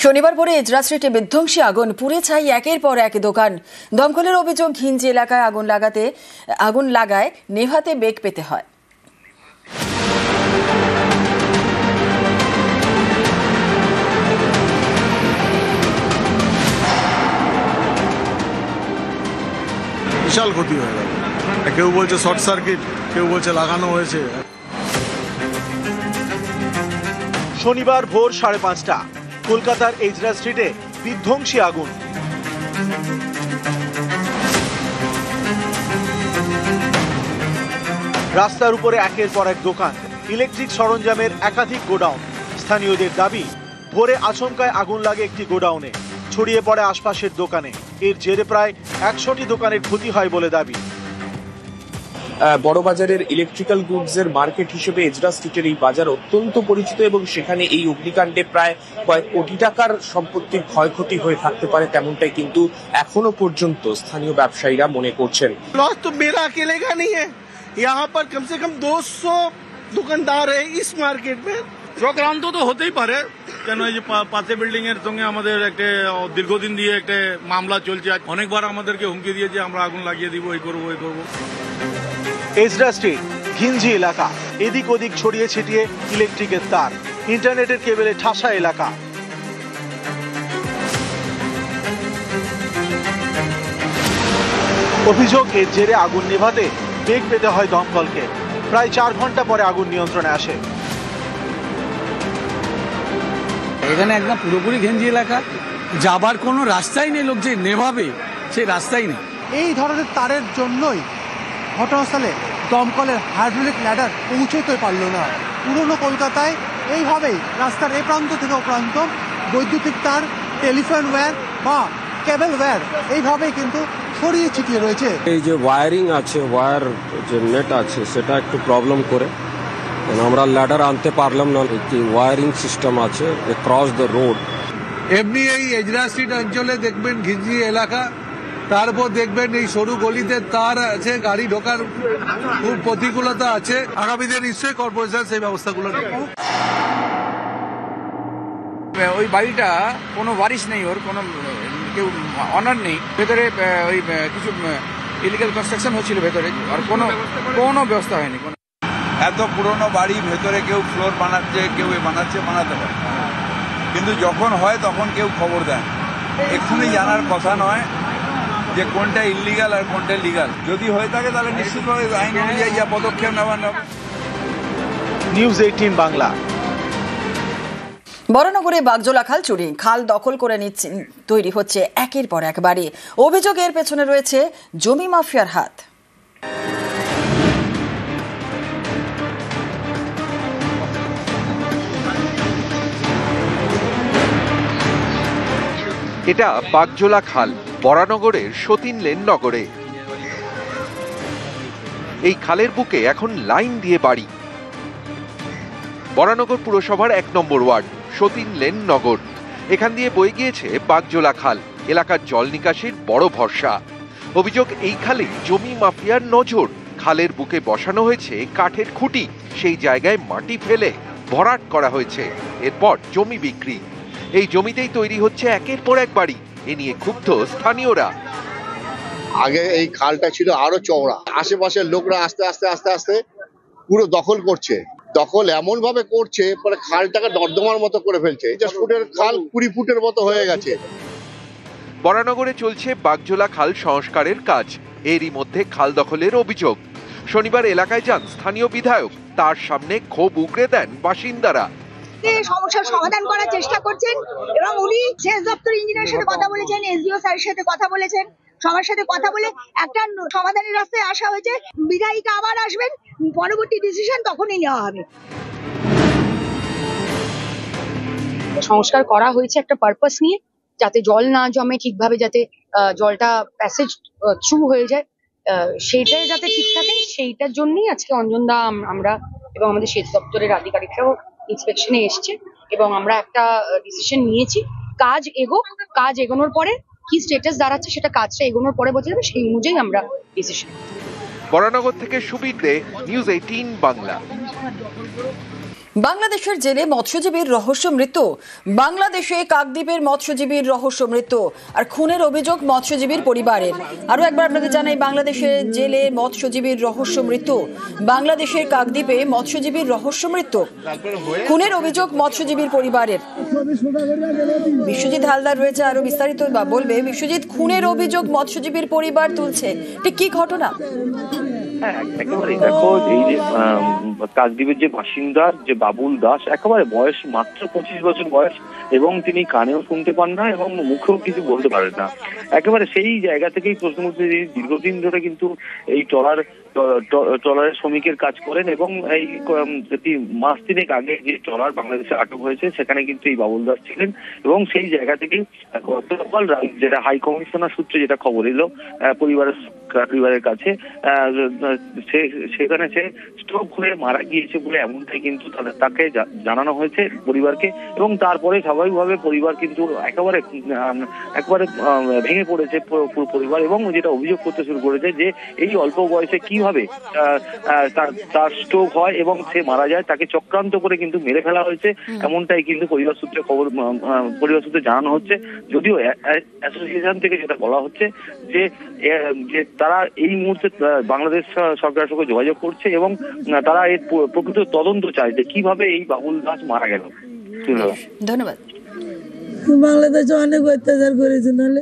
শনিবার ভোরে এজরা স্ট্রিটে বিধ্বংসী আগুন, পুড়ে ছাই একের পর এক দোকান। দমকলের অভিযোগ, ঘিঞ্জি এলাকায় আগুন লাগায় নেভাতে বেগ পেতে হয়। বিশাল ক্ষতি হয়ে গেল। কেউ বলছে শর্ট সার্কিট, কেউ বলছে লাগানো হয়েছে। শনিবার ভোর 5:30টা কলকাতার এজরা স্ট্রিটে বিধ্বংসী আগুন। রাস্তার উপরে একের পর এক দোকান, ইলেকট্রিক সরঞ্জামের একাধিক গোডাউন। স্থানীয়দের দাবি, ভোরে আচমকায় আগুন লাগে একটি গোডাউনে, ছড়িয়ে পড়ে আশপাশের দোকানে। এর জেরে প্রায় 100টি দোকানের ক্ষতি হয় বলে দাবি। বড়বাজারের ইলেকট্রিক্যাল গুডসের মার্কেট হিসেবে এজরা স্ট্রিটের এই বাজার অত্যন্ত পরিচিত এবং সেখানে এই অগ্নিকাণ্ডে প্রায় কয়েক কোটি টাকার সম্পত্তির ক্ষয়ক্ষতি হয়ে থাকতে পারে, তেমনটাই কিন্তু এখনো পর্যন্ত স্থানীয় ব্যবসায়ীরা মনে করছেন। लॉस तो मेरा अकेले का नहीं है, यहाँ पर कम से कम 200 दुकानदार है इस मार्केट में। চক্রান্ত তো হতেই পারে, কেন এই যে পাশে বিল্ডিং এর সঙ্গে আমাদের একটা দীর্ঘদিন দিয়ে একটা মামলা চলছে। অনেকবার আমাদেরকে হুমকি দিয়েছে আমরা আগুন লাগিয়ে দিব, এই করবো ওই করবো। এজরা স্ট্রিট ঘিঞ্জি এলাকা, এদিক ওদিক ছড়িয়ে ছিটিয়ে ইলেকট্রিকের তার, ইন্টারনেটের কেবলে ঠাসা এলাকা। অভিযোগ, এর জেরে আগুন নেভাতে বেগ পেতে হয় দমকলকে। প্রায় 4 ঘন্টা পরে আগুন নিয়ন্ত্রণে আসে। এখানে একদম পুরোপুরি ঘেঞ্জি এলাকা, যাবার কোনো রাস্তাই নেই, লোক যে নেভাবে সেই রাস্তাই নেই। এই ধরনের তারের জন্যই ঘটনাস্থলে দমকলের হাইড্রোলিক ল্যাডার পৌঁছতে পারল না। পুরনো কলকাতায় এইভাবেই রাস্তার এ প্রান্ত থেকে ও প্রান্ত বৈদ্যুতিক তার, টেলিফোন ওয়্যার বা কেবল ওয়্যার এইভাবেই কিন্তু ছড়িয়ে ছিটিয়ে রয়েছে। এই যে ওয়্যারিং আছে, ওয়্যার যে নেট আছে সেটা একটু প্রবলেম করে, আমরা ল্যাডার আনতে পারলাম না। একটি ওয়্যারিং সিস্টেম আছে ক্রস দ্য রোড। এমনি এই এজরা স্ট্রিট অঞ্চলে দেখবেন ঘিঞ্জি এলাকা, তারপর দেখবেন এই সরু গলিতে তার আছে, গাড়ি ঢোকার খুব প্রতিকূলতা আছে। আগামী দিনে নিশ্চয়ই কর্পোরেশন সেই ব্যবস্থাগুলো নেবে। ওই বাড়িটা কোনো ওয়ারিশ নেই, ওর কোনো কেউ অনার নেই। ভেতরে ওই কিছু ইলিগাল কনস্ট্রাকশন হচ্ছিল ভেতরে, আর কোনো ব্যবস্থা হয়নি। এত পুরনো বাড়ি, ভেতরে কেউ ফ্লোর বানাচ্ছে, কেউ বানাতে পারে, কিন্তু যখন হয় তখন কেউ খবর দেয়। এক্ষুনি জানার কথা নয় যে কোনটা ইলিগাল আর কোনটা লিগাল। যদি হয়ে থাকে তাহলে নিশ্চিতভাবে আইন অনুযায়ী যা পদক্ষেপ নেওয়া নেব। নিউজ 18 বাংলা। বরানগরে বাগজোলা খাল চুরি, খাল দখল করে তৈরি হচ্ছে একের পর এক বাড়ি। অভিযোগের পেছনে রয়েছে জমি মাফিয়ার হাত। এটা বাগজোলা খাল, বরানগরের সতীন লেন নগরে। এই খালের বুকে এখন লাইন দিয়ে বাড়ি। বরানগর পুরসভার 1 নম্বর ওয়ার্ড, সতীন লেন নগর। এখান দিয়ে বয়ে গিয়েছে বাগজোলা খাল, এলাকার জল নিকাশির বড় ভরসা। অভিযোগ, এই খালে জমি মাফিয়ার নজর। খালের বুকে বসানো হয়েছে কাঠের খুঁটি, সেই জায়গায় মাটি ফেলে ভরাট করা হয়েছে, এরপর জমি বিক্রি। এই জমিতেই তৈরি হচ্ছে একের পর এক বাড়ি। এ নিয়ে ক্ষুব্ধ স্থানীয়রা। আগে এই খালটা ছিল আরো চওড়া, আশেপাশের লোকরা আস্তে আস্তে আস্তে আস্তে পুরো দখল করছে। দখল এমন ভাবে করছে, পরে খালটাকে নর্দমার মতো করে ফেলছে। 50 ফুটের খাল 20 ফুটের মতো হয়ে গেছে। বরানগরে চলছে বাগজোলা খাল সংস্কারের কাজ, এরই মধ্যে খাল দখলের অভিযোগ। শনিবার এলাকায় যান স্থানীয় বিধায়ক, তার সামনে ক্ষোভ উগরে দেন বাসিন্দারা। সমস্যার সমাধান করার চেষ্টা করছেন এবং উনি সেচ দপ্তর ইঞ্জিনিয়ারের সাথে কথা বলেছেন, এসডিও স্যারের সাথে কথা বলেছেন, সবার সাথে কথা বলে একটা সমাধানের রাস্তায় আসা হয়েছে। বিধায়িকা আবার আসবেন, পরবর্তী ডিসিশন তখনই নেওয়া হবে। সংস্কার করা হয়েছে একটা পারপাস নিয়ে, যাতে জল না জমে ঠিকভাবে, যাতে জলটা প্যাসেজ থ্রু হয়ে যায়, সেইটাই যাতে ঠিক থাকে, সেইটার জন্যই আজকে অঞ্জনদা, আমরা এবং আমাদের সেচ দপ্তরের আধিকারিকরাও ইন্সপেকশনে এসছে এবং আমরা একটা ডিসিশন নিয়েছি। কাজ এগোনোর পরে কি স্ট্যাটাস দাঁড়াচ্ছে সেটা কাজটা এগোনোর পরে বোঝা যাবে, সেই অনুযায়ী আমরা ডিসিশন। বরানগর থেকে সুবীর দে, নিউজ 18 বাংলা। বাংলাদেশের জেলে মৎস্যজীবীর রহস্য মৃত্যু। বাংলাদেশে কাকদ্বীপের মৎস্যজীবীর রহস্য মৃত্যু আর খুনের অভিযোগ মৎস্যজীবীর পরিবারের। আরো একবার আপনাদের জানাই, বাংলাদেশের জেলে মৎস্যজীবীর রহস্য মৃত্যু। বাংলাদেশের কাকদ্বীপে মৎস্যজীবীর রহস্য মৃত্যু, খুনের অভিযোগ মৎস্যজীবীর পরিবারের। বিশ্বজিৎ হালদার রয়েছে, আরো বিস্তারিত বলবে। বিশ্বজিৎ, খুনের অভিযোগ মৎস্যজীবীর পরিবার তুলছে, ঠিক কি ঘটনা? একেবারে দেখো, এই যে কাকদ্বীপের যে বাসিন্দা যে বাবুল দাস, একেবারে বয়স মাত্র 25 বছর বয়স, এবং তিনি কানেও শুনতে পান না এবং মুখেও কিছু বলতে পারেন না। একেবারে সেই জায়গা থেকেই প্রশ্ন উঠছে, দীর্ঘদিন ধরে কিন্তু এই ট্রলারের শ্রমিকের কাজ করেন এবং এই মাস তিনেক আগে যে ট্রলার বাংলাদেশে আটক হয়েছে সেখানে কিন্তু এই বাবুল দাস ছিলেন এবং সেই জায়গা থেকেই গতকাল যেটা হাই কমিশনার সূত্রে যেটা খবর এলো পরিবারের কাছে, সেখানে সে স্ট্রোক হয়ে মারা গিয়েছে বলে এমনটাই কিন্তু তাকে জানানো হয়েছে পরিবারকে। এবং তারপরে স্বাভাবিকভাবে পরিবার কিন্তু একেবারে ভেঙে পড়েছে পুরো পরিবার, এবং যেটা অভিযোগ করতে শুরু করেছে যে এই অল্প বয়সে কিভাবে তার স্ট্রোক হয় এবং সে মারা যায়, তাকে চক্রান্ত করে কিন্তু মেরে ফেলা হয়েছে, এমনটাই কিন্তু পরিবার সূত্রে জানানো হচ্ছে। যদিও অ্যাসোসিয়েশন থেকে যেটা বলা হচ্ছে যে তারা এই মুহূর্তে বাংলাদেশ সরকারের সঙ্গে যোগাযোগ করছে এবং তারা এর প্রকৃত তদন্ত চায় যে কিভাবে এই বাবুল দাস মারা গেল। ধন্যবাদ। বাংলাদেশে অনেক অত্যাচার করেছে, নাহলে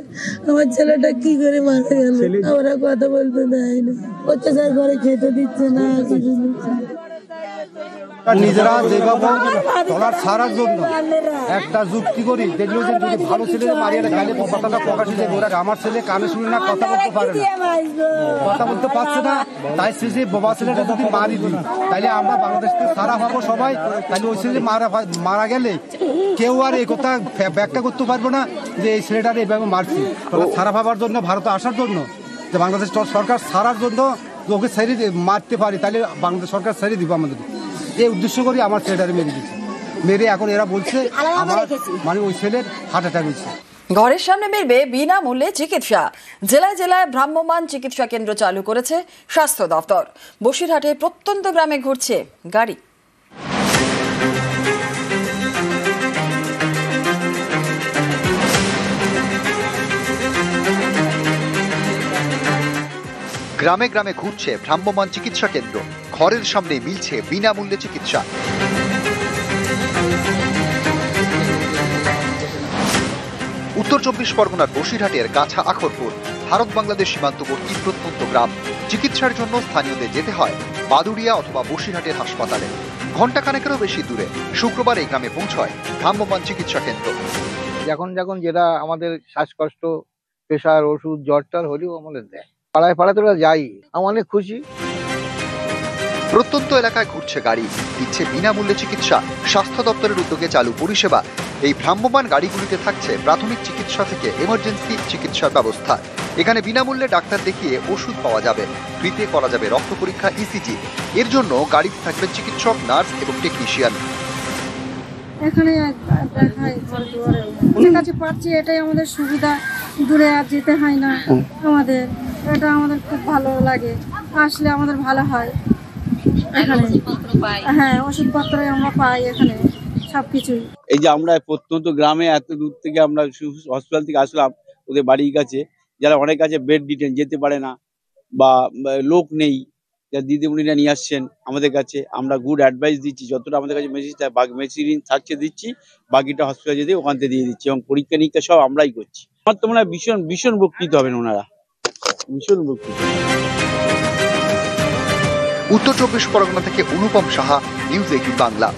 আমার ছেলেটা কি করে মারা গেল? আমরা কথা বলতে দেয় না, অত্যাচার করে খেতে দিচ্ছে না, কিছু দিচ্ছে না। নিজেরা যেভাবে ট্রলার ছাড়ার জন্য একটা যুক্তি করি, দেখলো যে যদি ভালো ছেলে মারিয়ে গেলে কথাটা প্রকাশিত ওরা আমার ছেলে কানে শুনে না, কথা বলতে পারে না, কথা বলতে পারছে না, তাই সে যে বাবা ছেলেটা যদি মারি দিই তাহলে আমরা বাংলাদেশ থেকে সারা হবো সবাই। তাহলে ওই ছেলে মারা গেলে কেউ আর এই কথা ব্যাখ্যা করতে পারবো না যে এই ছেলেটার এইভাবে মারছি। সারা ভাবার জন্য, ভারতে আসার জন্য, যে বাংলাদেশ সরকার ছাড়ার জন্য ওকে ছেড়ে মারতে পারি, তাহলে বাংলাদেশ সরকার ছেড়ে দিব আমাদের, এই উদ্দেশ্য করি আমার ছেলেটারে মেরে দিচ্ছে। মেরে এখন এরা বলছে আমার মানে ওই ছেলের হার্ট অ্যাটাক হয়েছে। ঘরের সামনে মিলবে বিনামূল্যে চিকিৎসা। জেলায় জেলায় ভ্রাম্যমাণ চিকিৎসা কেন্দ্র চালু করেছে স্বাস্থ্য দপ্তর। বসিরহাটে প্রত্যন্ত গ্রামে ঘুরছে গাড়ি। গ্রামে গ্রামে ঘুরছে ভ্রাম্যমাণ চিকিৎসা কেন্দ্র। ঘরের সামনে মিলছে বিনামূল্যে চিকিৎসা। উত্তর 24 পরগনার বসিরহাটের গাছা আখরপুর ভারত বাংলাদেশ সীমান্তবর্তী প্রত্যন্ত গ্রাম। চিকিৎসার জন্য স্থানীয়দের যেতে হয় বাদুড়িয়া অথবা বসিরহাটের হাসপাতালে। ঘণ্টাখানেকেরও বেশি দূরে শুক্রবার এই গ্রামে পৌঁছয় ভ্রাম্যমাণ চিকিৎসা কেন্দ্র। যখন যেটা আমাদের শ্বাসকষ্ট, প্রেশার, ওষুধ, জ্বর হলেও আমাদের দেয়। পাড়ায় পাড়ায় তোরা যাই, আমি অনেক খুশি। প্রত্যন্ত এলাকায় ঘুরছে গাড়ি, দিচ্ছে বিনামূল্যে চিকিৎসা। স্বাস্থ্য দপ্তরের উদ্যোগে চালু পরিষেবা। এই ভ্রাম্যমাণ গাড়িগুলিতে থাকছে প্রাথমিক চিকিৎসা থেকে এমার্জেন্সি চিকিৎসার ব্যবস্থা। এখানে বিনামূল্যে ডাক্তার দেখিয়ে ওষুধ পাওয়া যাবে, ফ্রিতে করা যাবে রক্ত পরীক্ষা, ইসিজি। এর জন্য গাড়িতে থাকবেন চিকিৎসক, নার্স এবং টেকনিশিয়ান। এখানে কাছে পাচ্ছি, এটাই আমাদের সুবিধা, দূরে আর যেতে হয় না আমাদের। এটা আমাদের খুব ভালো লাগে, আসলে আমাদের ভালো হয়। এখানে হ্যাঁ, ওষুধপত্র আমরা পাই এখানে সবকিছুই। এই যে আমরা প্রত্যন্ত গ্রামে এত দূর থেকে আমরা হসপিটাল থেকে আসলাম ওদের বাড়ির কাছে, যারা অনেক কাছে বেড ডিটেন যেতে পারে না বা লোক নেই, যারা দিদিমণিরা নিয়ে আসছেন আমাদের কাছে, আমরা গুড অ্যাডভাইস দিচ্ছি। যতটা আমাদের কাছে মেশিন থাকছে দিচ্ছি, বাকিটা হসপিটাল যেতে ওখান থেকে দিয়ে দিচ্ছি, এবং পরীক্ষা নিরীক্ষা সব আমরাই করছি। আমার তো মনে হয় ভীষণ উপকৃত হবেন ওনারা, ভীষণ উপকৃত। উত্তর 24 পরগনা থেকে অনুপম সাহা, নিউজ 18 বাংলা।